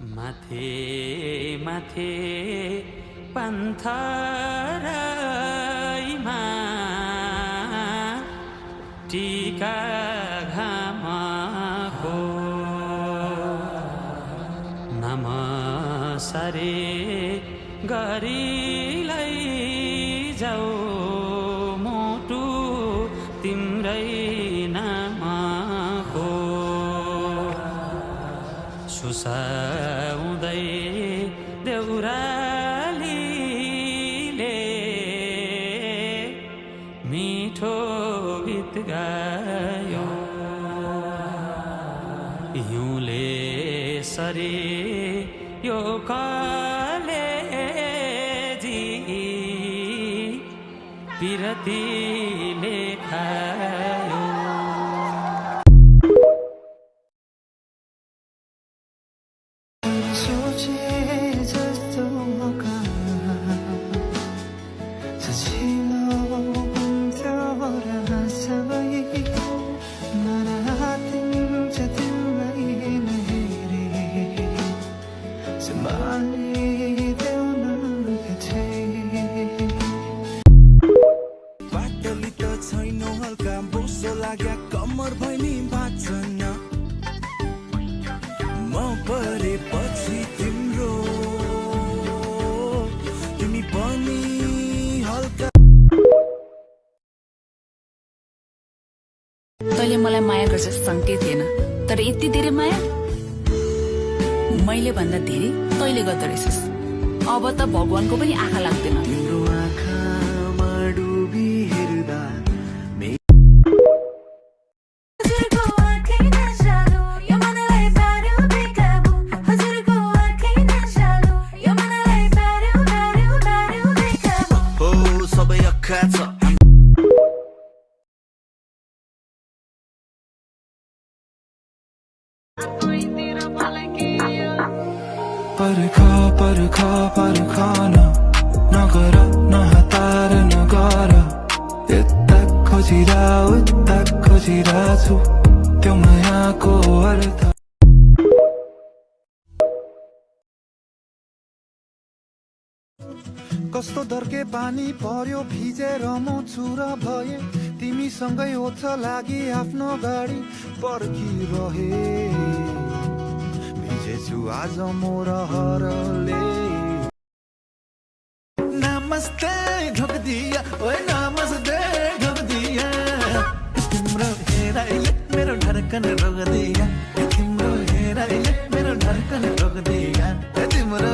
माथे माथे पन्थराईमा टीका घामको नमसरे गरीलाई जाऊ मोटु तिम्रै नामको सुसाउँदै देउरालीले मिठो गीत गायो हिउँले सरी यो कलेजी पिरतीले खायो कमर भैनी बाँच्न म परेपछि तिम्रो तिमी पनि हल्का तैँले मलाई माया गर्छ संकेत थिएन तर यति धेरै माया मैले भन्दा धेरै तैँले गर्दो रहेछस् अब त भगवानको पनि आँखा लाग्दैन तिम्रो आँखामा डुबी हेर्दा परखान नगर नहतार नगर यता खोजिरा छु त्यो मायाको अर्थ कस्तो दर्के पानी पर्यो भिजेर म चुरा भए तिमीसँगै ओछ लागि आफ्नो गाडी पर्खिरहे भिजेछु आज म रहरले नमस्ते ढोक दिया ओए नमस्ते ढोक दिया तिम्रो हेराइले मेरो धडकन रोक दिया तिम्रो हेराइले मेरो धडकन रोक दिया तिम्रो